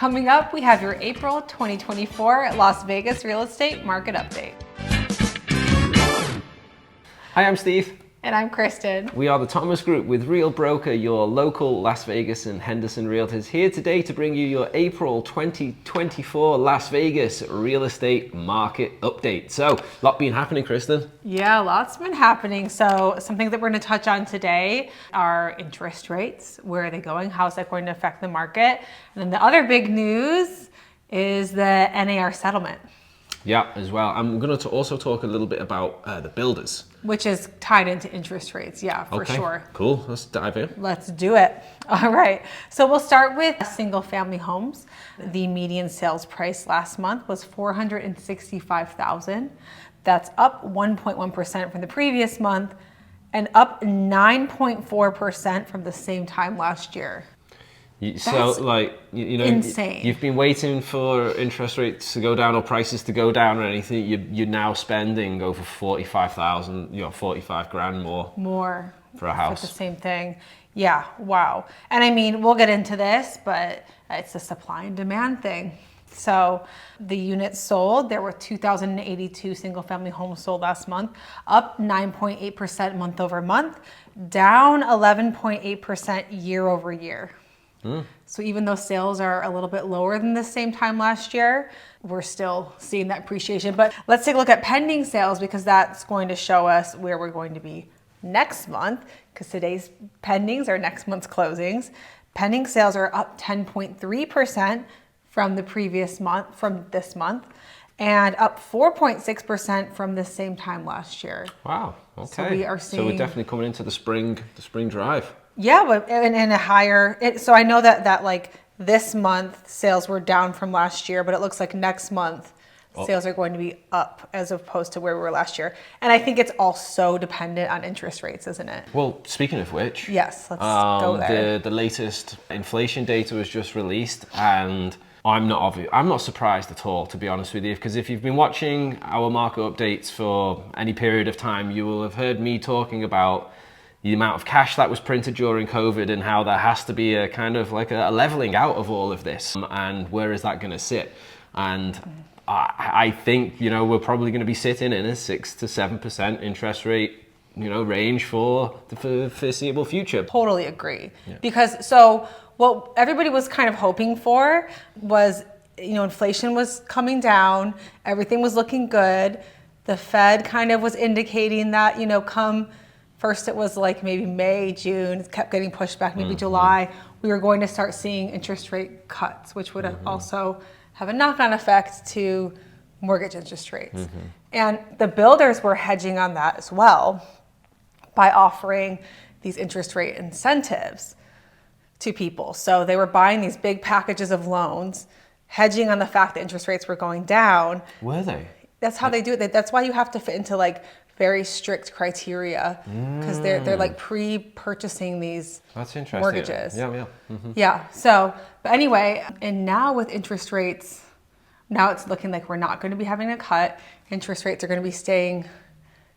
Coming up, we have your April 2024 Las Vegas real estate market update. Hi, I'm Steve. And I'm Kristen. We are the Thomas Group with Real Broker, your local Las Vegas and Henderson Realtors, here today to bring you your April 2024 Las Vegas real estate market update. So, a lot been happening, Kristen. Yeah, lots been happening. So, something that we're going to touch on today are interest rates. Where are they going? How is that going to affect the market? And then the other big news is the NAR settlement. Yeah, as well. I'm going to also talk a little bit about the builders. Which is tied into interest rates, yeah, for sure. Cool, let's dive in. Let's do it. All right, so we'll start with single family homes. The median sales price last month was $465,000. That's up 1.1% from the previous month and up 9.4% from the same time last year. So, like, you know, insane. You've been waiting for interest rates to go down or prices to go down or anything. You're now spending over 45,000, 45 grand more for a house. For the same thing. Yeah, wow. And I mean, we'll get into this, but it's a supply and demand thing. So the units sold, there were 2,082 single family homes sold last month, up 9.8% month over month, down 11.8% year over year. So even though sales are a little bit lower than the same time last year, we're still seeing that appreciation. But let's take a look at pending sales because that's going to show us where we're going to be next month, because today's pendings are next month's closings. Pending sales are up 10.3% from the previous month, from this month, and up 4.6% from the same time last year. Wow, okay. So we are seeing, so we're definitely coming into the spring drive. Yeah, but in a higher, so I know that like this month sales were down from last year, but it looks like next month sales are going to be up as opposed to where we were last year. And I think it's also dependent on interest rates, isn't it? Well, speaking of which, yes, let's go there. The latest inflation data was just released, and I'm not surprised at all, to be honest with you, because if you've been watching our market updates for any period of time, you will have heard me talking about the amount of cash that was printed during COVID and how there has to be a kind of like a leveling out of all of this, and where is that going to sit? And I think, we're probably going to be sitting in a 6 to 7% interest rate, range for the foreseeable future. Totally agree. Yeah. Because so what everybody was kind of hoping for was, inflation was coming down, everything was looking good. The Fed kind of was indicating that, first it was like maybe May, June, it kept getting pushed back, maybe July. We were going to start seeing interest rate cuts, which would also have a knock-on effect to mortgage interest rates. And the builders were hedging on that as well by offering these interest rate incentives to people. So they were buying these big packages of loans, hedging on the fact that interest rates were going down. Were they? That's how they do it. That's why you have to fit into like very strict criteria, because they're like pre-purchasing these mortgages. Yeah. Yeah. So, but anyway, and now with interest rates, now it's looking like we're not going to be having a cut. Interest rates are going to be staying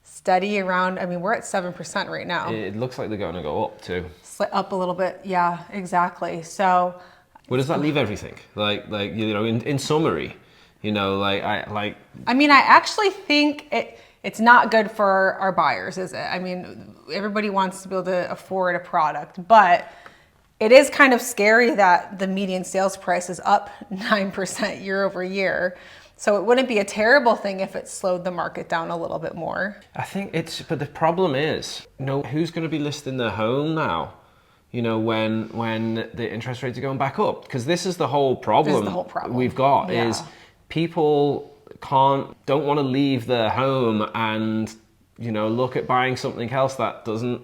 steady around. I mean, we're at 7% right now. It looks like they're going to go up too. Up a little bit. Yeah, exactly. So, where does that leave everything? Like in summary, I mean, I actually think it's not good for our buyers, is it? I mean, everybody wants to be able to afford a product, but it is kind of scary that the median sales price is up 9% year over year. So it wouldn't be a terrible thing if it slowed the market down a little bit more. I think but the problem is, who's going to be listing their home now? When the interest rates are going back up? Because this is the whole problem. We've got is people don't want to leave their home and look at buying something else that isn't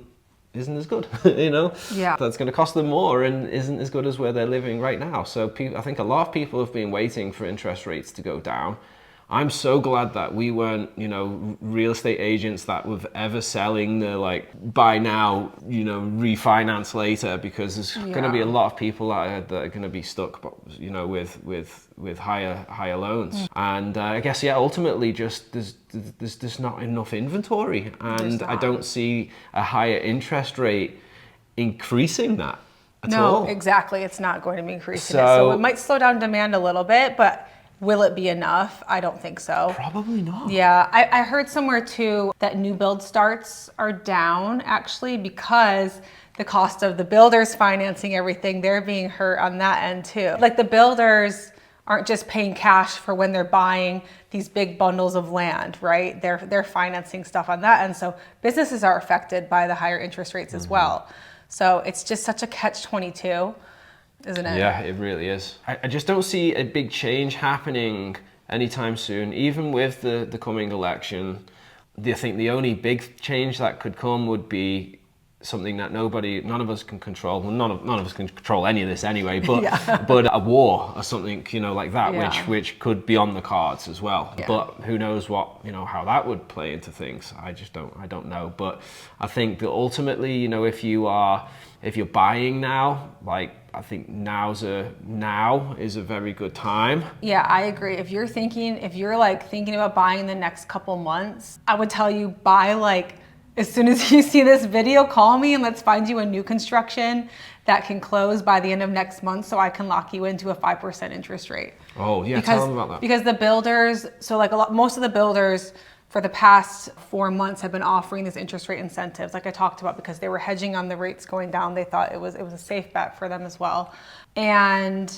as good, that's going to cost them more and isn't as good as where they're living right now. So I think a lot of people have been waiting for interest rates to go down. I'm so glad that we weren't, real estate agents that were ever selling the buy now, refinance later, because there's going to be a lot of people that are going to be stuck, with higher loans. And I guess ultimately just there's not enough inventory, and I don't see a higher interest rate increasing that. at all. No, exactly. It's not going to be increasing it. So it might slow down demand a little bit, but will it be enough? I don't think so. Probably not. Yeah, I heard somewhere too that new build starts are down actually because the cost of the builders financing everything, they're being hurt on that end too. Like the builders aren't just paying cash for when they're buying these big bundles of land, right? They're financing stuff on that end. So businesses are affected by the higher interest rates as well. So it's just such a catch-22, isn't it? Yeah, it really is. I just don't see a big change happening anytime soon, even with the coming election. I think the only big change that could come would be something that none of us can control. Well, none of us can control any of this anyway, but but a war or something, like that, which could be on the cards as well. Yeah. But who knows what, how that would play into things. I don't know. But I think that ultimately, if you're buying now, I think now is a very good time. Yeah, I agree. If you're thinking about buying in the next couple months, I would tell you buy as soon as you see this video, call me and let's find you a new construction that can close by the end of next month so I can lock you into a 5% interest rate. Oh yeah, tell them about that. Because the builders, most of the builders for the past 4 months have been offering these interest rate incentives, like I talked about, because they were hedging on the rates going down. They thought it was a safe bet for them as well. And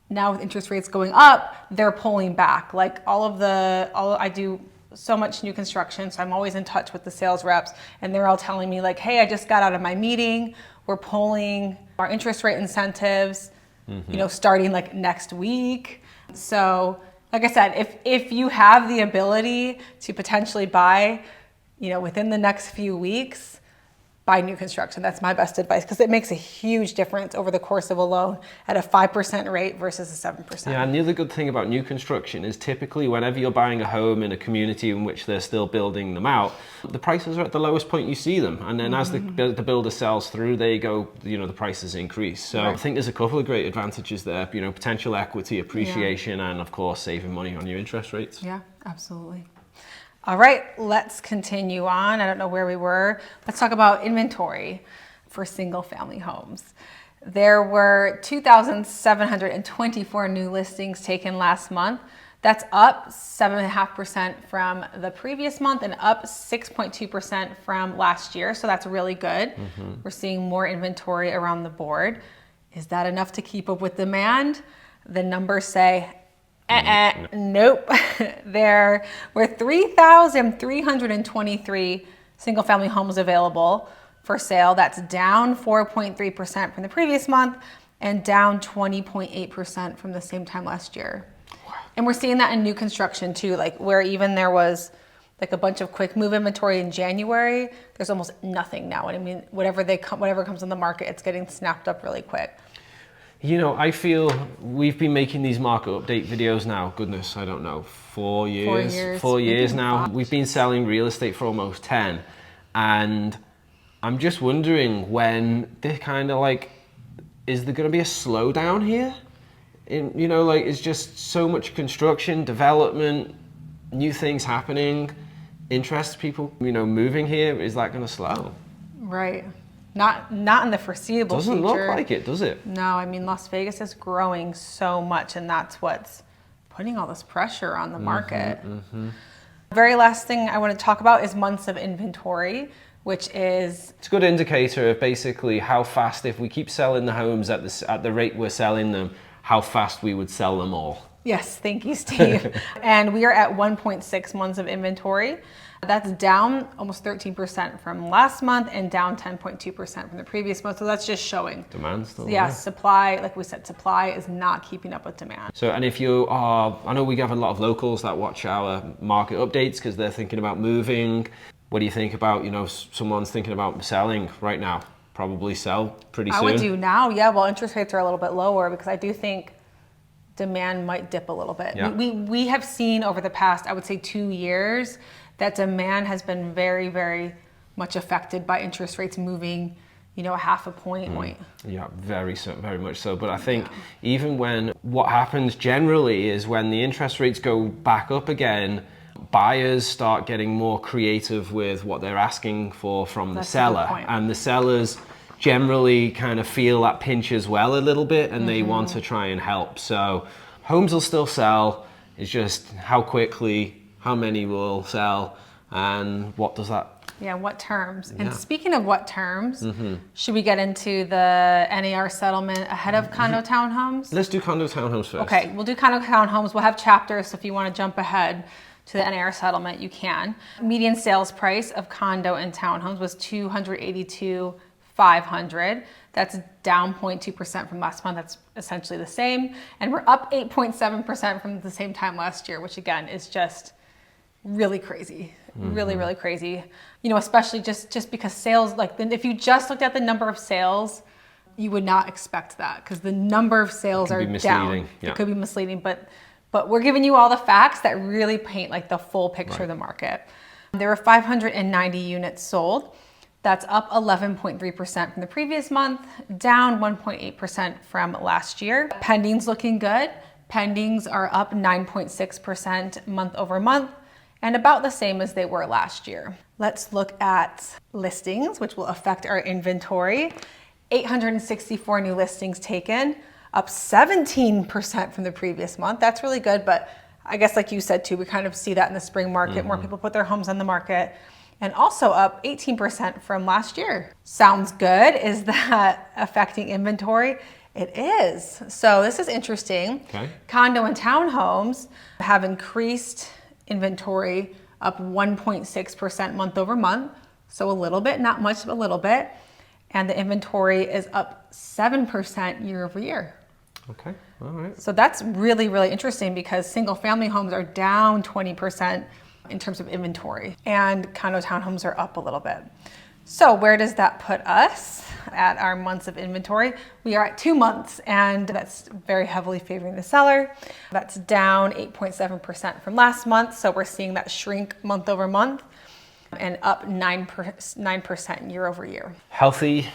now with interest rates going up, they're pulling back. I do so much new construction, so I'm always in touch with the sales reps, and they're all telling me hey, I just got out of my meeting. We're pulling our interest rate incentives, starting next week. So like I said, if you have the ability to potentially buy, within the next few weeks, buy new construction. That's my best advice because it makes a huge difference over the course of a loan at a 5% rate versus a 7%. Yeah, and the other good thing about new construction is typically whenever you're buying a home in a community in which they're still building them out, the prices are at the lowest point you see them. And then as the builder sells through, they go, the prices increase. So I think there's a couple of great advantages there, potential equity appreciation and of course saving money on your interest rates. Yeah, absolutely. All right, let's continue on. I don't know where we were. Let's talk about inventory for single family homes. There were 2,724 new listings taken last month. That's up 7.5% from the previous month and up 6.2% from last year. So that's really good. We're seeing more inventory around the board. Is that enough to keep up with demand? The numbers say nope. There were 3,323 single family homes available for sale. That's down 4.3% from the previous month and down 20.8% from the same time last year. Wow. And we're seeing that in new construction too, where even there was a bunch of quick move inventory in January, there's almost nothing now. And I mean, whatever comes on the market, it's getting snapped up really quick. I feel we've been making these market update videos now, goodness, I don't know, 4 years. 4 years now. 5. We've been selling real estate for almost 10. And I'm just wondering when they're kind of is there going to be a slowdown here? It's just so much construction, development, new things happening, interest, people, moving here. Is that going to slow? Right. Not in the foreseeable future. Doesn't look like it, does it? No, I mean, Las Vegas is growing so much, and that's what's putting all this pressure on the market. Very last thing I want to talk about is months of inventory, which is... It's a good indicator of basically how fast, if we keep selling the homes at the rate we're selling them, how fast we would sell them all. Yes, thank you, Steve. And we are at 1.6 months of inventory. That's down almost 13% from last month and down 10.2% from the previous month. So that's just showing demand still. Yeah, supply, like we said, supply is not keeping up with demand. So, and if you are, I know we have a lot of locals that watch our market updates because they're thinking about moving. What do you think about, someone's thinking about selling right now? Probably sell pretty soon. I would do now, yeah. Well, interest rates are a little bit lower because I do think demand might dip a little bit. Yeah. We have seen over the past, I would say 2 years, that demand has been very, very much affected by interest rates moving, a half a point. Yeah, very much so. But I think even when what happens generally is when the interest rates go back up again, buyers start getting more creative with what they're asking for from the seller. And the sellers, generally kind of feel that pinch as well a little bit, and they want to try and help. So homes will still sell. It's just how quickly, how many will sell, and what does that... Yeah, what terms? And speaking of what terms, should we get into the NAR settlement ahead of condo townhomes? Let's do condo townhomes first. Okay, we'll do condo townhomes. We'll have chapters, so if you want to jump ahead to the NAR settlement, you can. Median sales price of condo and townhomes was $282,500. That's down 0.2% from last month. That's essentially the same. And we're up 8.7% from the same time last year, which again is just really crazy. Really, really crazy. You know, especially just because sales, like if you just looked at the number of sales, you would not expect that because the number of sales are down. Yeah. It could be misleading, but we're giving you all the facts that really paint like the full picture of the market. There were 590 units sold. That's up 11.3% from the previous month, down 1.8% from last year. Pendings looking good. Pendings are up 9.6% month over month, and about the same as they were last year. Let's look at listings, which will affect our inventory. 864 new listings taken, up 17% from the previous month. That's really good, but I guess like you said too, we kind of see that in the spring market. More people put their homes on the market, and also up 18% from last year. Sounds good. Is that affecting inventory? It is. So this is interesting. Okay. Condo and townhomes have increased inventory up 1.6% month over month. So a little bit, not much, but a little bit. And the inventory is up 7% year over year. Okay, all right. So that's really, really interesting because single family homes are down 20% in terms of inventory, and condo townhomes are up a little bit. So where does that put us at our months of inventory? We are at 2 months, and that's very heavily favoring the seller. That's down 8.7% from last month. So we're seeing that shrink month over month and up 9% year over year. Healthy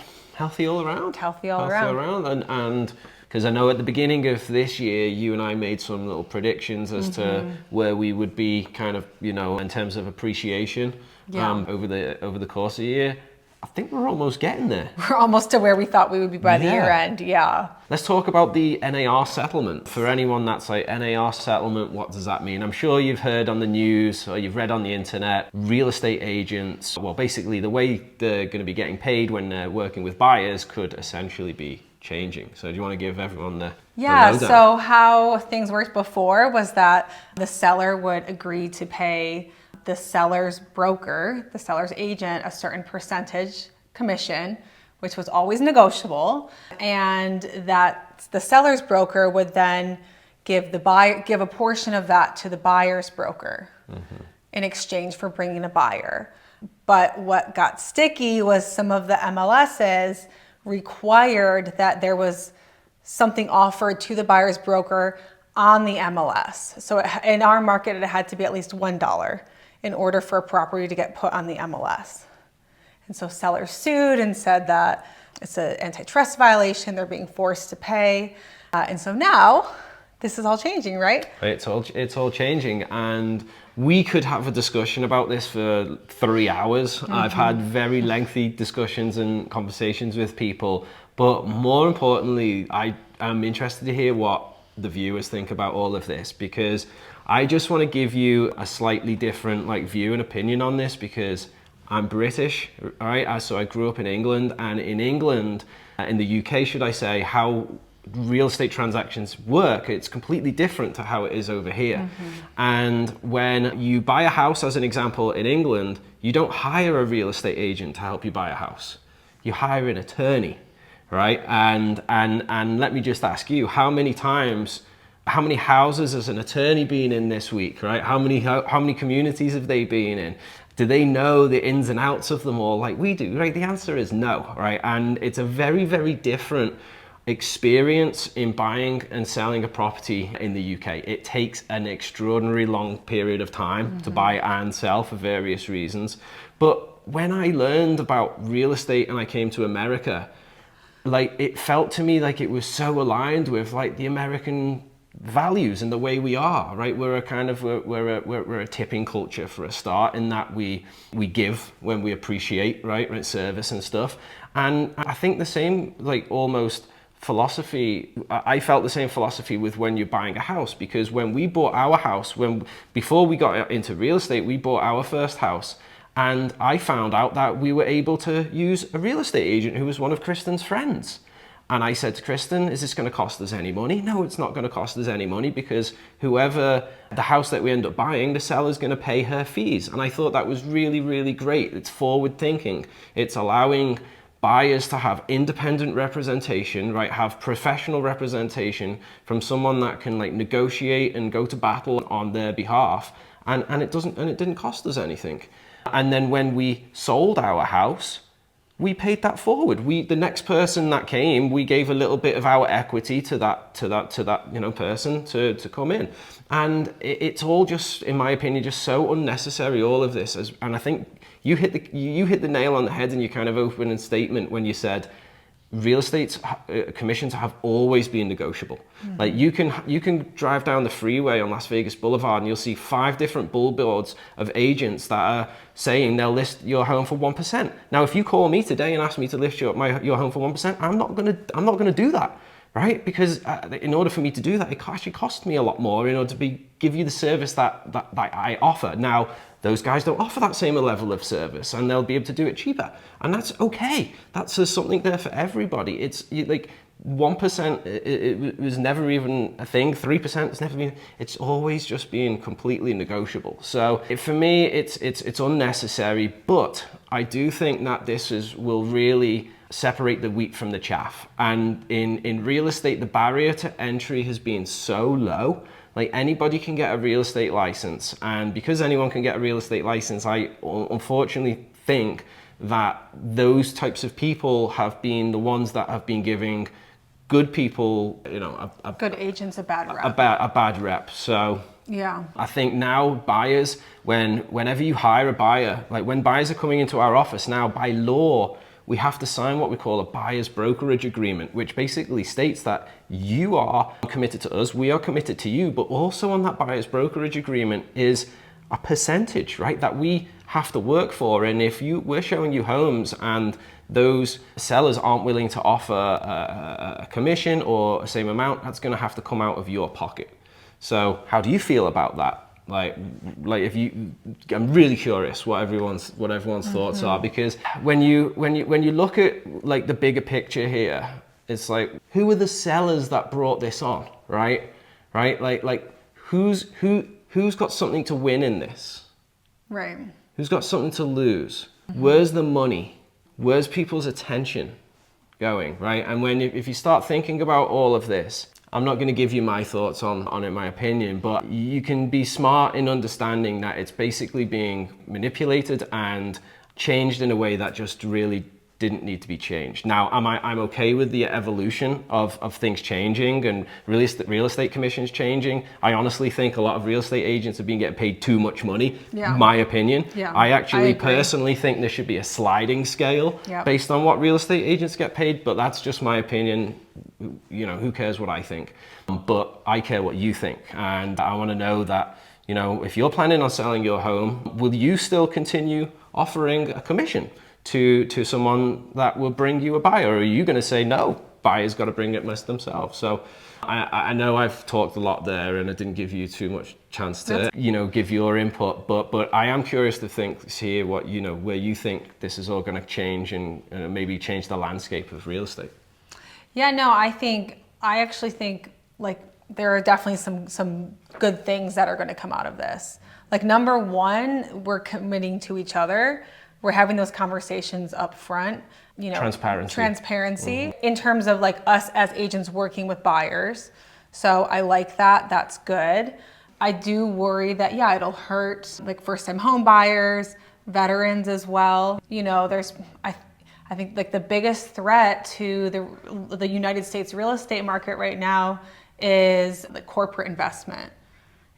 all around? Healthy all around. And because I know at the beginning of this year, you and I made some little predictions as to where we would be kind of, you know, in terms of appreciation over the course of the year. I think we're almost getting there. We're almost to where we thought we would be by the year end, Let's talk about the NAR settlement. For anyone that's like, NAR settlement, what does that mean? I'm sure you've heard on the news or you've read on the internet, real estate agents, well, basically the way they're going to be getting paid when they're working with buyers could essentially be changing. So do you want to give everyone the lowdown? So how things worked before was that the seller would agree to pay the seller's broker, the seller's agent, a certain percentage commission, which was always negotiable, and that the seller's broker would then give a portion of that to the buyer's broker in exchange for bringing a buyer. But what got sticky was some of the MLSs required that there was something offered to the buyer's broker on the MLS. So in our market, it had to be at least $1 in order for a property to get put on the MLS. And so sellers sued and said that it's an antitrust violation, they're being forced to pay. And so now this is all changing, right? It's all changing, and we could have a discussion about this for 3 hours. I've had very lengthy discussions and conversations with people, but more importantly, I am interested to hear what the viewers think about all of this, because I just want to give you a slightly different view and opinion on this, because I'm British, all right? So I grew up in England, and in England, in the UK, should I say, how real estate transactions work, it's completely different to how it is over here. And when you buy a house, as an example, in England, you don't hire a real estate agent to help you buy a house. You hire an attorney, right? And let me just ask you, how many houses has an attorney been in this week, right? How many communities have they been in? Do they know the ins and outs of them all like we do, right? The answer is no, right? And it's a very, very different experience in buying and selling a property in the UK. It takes an extraordinarily long period of time to buy and sell for various reasons. But when I learned about real estate and I came to America, it felt to me like it was so aligned with the American values and the way we are, right? We're a tipping culture for a start, in that we give when we appreciate, right, service and stuff. And I think the same, like, almost philosophy, I felt the same philosophy with when you're buying a house, because when we bought our house, before we got into real estate, we bought our first house, and I found out that we were able to use a real estate agent who was one of Kristen's friends. And I said to Kristen, is this going to cost us any money? No, it's not going to cost us any money, because whoever the house that we end up buying, the seller's going to pay her fees. And I thought that was really, really great. It's forward thinking. It's allowing buyers to have independent representation, right? Have professional representation from someone that can, like, negotiate and go to battle on their behalf. And it didn't cost us anything. And then when we sold our house, we paid that forward. The next person that came, we gave a little bit of our equity to that person to come in. And it's all just, in my opinion, just so unnecessary, all of this. And I think you hit the nail on the head in your kind of opening statement when you said real estate commissions have always been negotiable. Mm-hmm. Like, you can drive down the freeway on Las Vegas Boulevard and you'll see 5 different billboards of agents that are saying they'll list your home for 1%. Now, if you call me today and ask me to list your home for 1%, I'm not gonna do that, right? Because in order for me to do that, it actually costs me a lot more in order to give you the service that I offer. Now, those guys don't offer that same level of service, and they'll be able to do it cheaper, and that's okay. There's something there for everybody. It's like 1%. It was never even a thing. 3%. It's never been. It's always just been completely negotiable. So for me, it's unnecessary. But I do think that will really separate the wheat from the chaff. And in real estate, the barrier to entry has been so low. Like, anybody can get a real estate license, and because anyone can get a real estate license, I unfortunately think that those types of people have been the ones that have been giving good people, good agents a bad rep. A bad rep. So yeah, I think now buyers, whenever you hire a buyer, like when buyers are coming into our office now, by law, we have to sign what we call a buyer's brokerage agreement, which basically states that you are committed to us, we are committed to you, but also on that buyer's brokerage agreement is a percentage, right, that we have to work for. And if we're showing you homes and those sellers aren't willing to offer a commission or the same amount, that's going to have to come out of your pocket. So how do you feel about that? Like I'm really curious what everyone's thoughts are, because when you look at, like, the bigger picture here, it's like, who are the sellers that brought this on, right? Like who's got something to win in this? Right. Who's got something to lose? Mm-hmm. Where's the money? Where's people's attention going, right? And if you start thinking about all of this, I'm not going to give you my thoughts on it, my opinion, but you can be smart in understanding that it's basically being manipulated and changed in a way that just really didn't need to be changed. Now, I'm okay with the evolution of things changing and real estate commissions changing. I honestly think a lot of real estate agents have been getting paid too much money, my opinion. Yeah, I personally think there should be a sliding scale based on what real estate agents get paid, but that's just my opinion. Who cares what I think? But I care what you think. And I want to know that, if you're planning on selling your home, will you still continue offering a commission to someone that will bring you a buyer? Or are you going to say, no, buyers got to bring it themselves? So I know I've talked a lot there and I didn't give you too much chance to, give your input, but I am curious to hear what, where you think this is all going to change and maybe change the landscape of real estate. Yeah, no, I actually think, like, there are definitely some good things that are going to come out of this. Like, number one, we're committing to each other. We're having those conversations up front, transparency mm-hmm. in terms of, like, us as agents working with buyers. So I like that. That's good. I do worry that, it'll hurt, like, first-time home buyers, veterans as well. I think, like, the biggest threat to the United States real estate market right now is the corporate investment.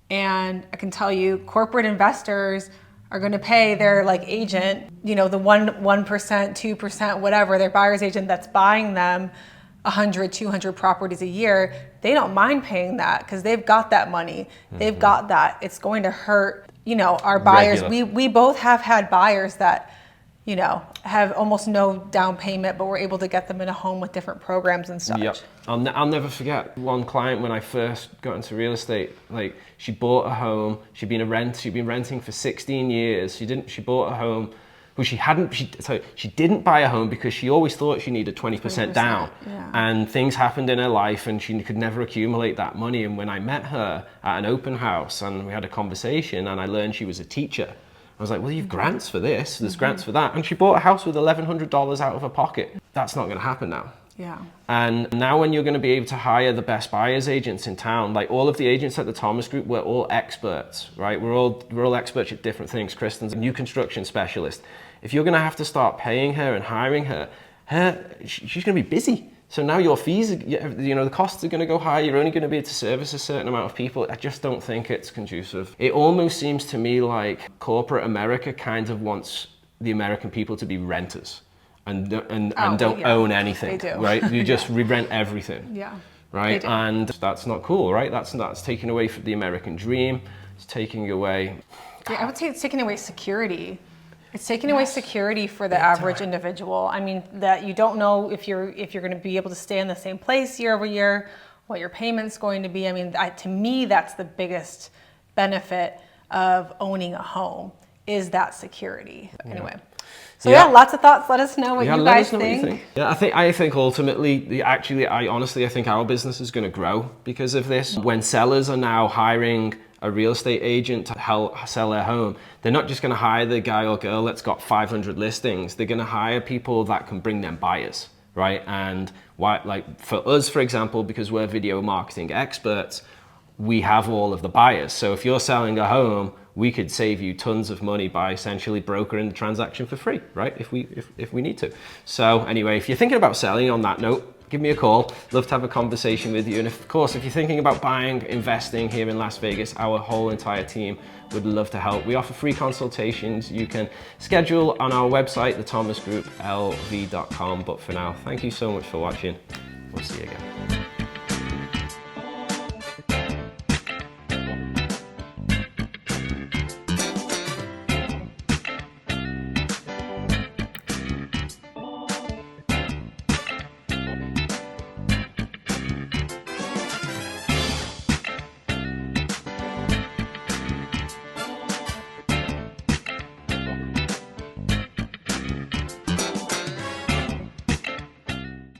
And I can tell you, corporate investors are going to pay their, like, agent, the 1%, 2%, whatever, their buyer's agent that's buying them 100, 200 properties a year. they don't mind paying that because they've got that money. They've got that. It's going to hurt, you know, our buyers. We both have had buyers that, you know, have almost no down payment, but we're able to get them in a home with different programs and such. Yep. I'll never forget one client when I first got into real estate. Like, she bought a home. She'd been renting for 16 years. She bought a home. Well, she didn't buy a home because she always thought she needed 20% down. Yeah. And things happened in her life and she could never accumulate that money. And when I met her at an open house and we had a conversation and I learned she was a teacher, I was like, well, you've grants for this, there's grants for that. And she bought a house with $1,100 out of her pocket. That's not going to happen now. Yeah. And now when you're going to be able to hire the best buyers agents in town, like all of the agents at the Thomas Group, we're all experts, right? We're all experts at different things. Kristen's a new construction specialist. If you're going to have to start paying her and hiring her, she's going to be busy. So now your fees, you know, the costs are going to go high. You're only going to be able to service a certain amount of people. I just don't think it's conducive. It almost seems to me like corporate America kind of wants the American people to be renters and don't own anything. They do. Right? You just re-rent everything. Yeah. Right? And that's not cool, right? That's taking away from the American dream. It's taking away... Yeah, I would say it's taking away security. It's taking away security for the average individual. I mean, that you don't know if you're going to be able to stay in the same place year over year, what your payment's going to be. I mean, to me, that's the biggest benefit of owning a home, is that security. Anyway. So yeah, lots of thoughts. Let us know what you guys think. Yeah, I think ultimately, I honestly think our business is going to grow because of this. When sellers are now hiring a real estate agent to help sell their home, they're not just going to hire the guy or girl that's got 500 listings. They're going to hire people that can bring them buyers, right? And like for us, for example, because we're video marketing experts, we have all of the buyers. So if you're selling a home, we could save you tons of money by essentially brokering the transaction for free, right? If we need to. So anyway, if you're thinking about selling, on that note, give me a call. Love to have a conversation with you. And of course, if you're thinking about buying, investing here in Las Vegas, our whole entire team would love to help. We offer free consultations. You can schedule on our website, thethomasgrouplv.com. But for now, thank you so much for watching. We'll see you again.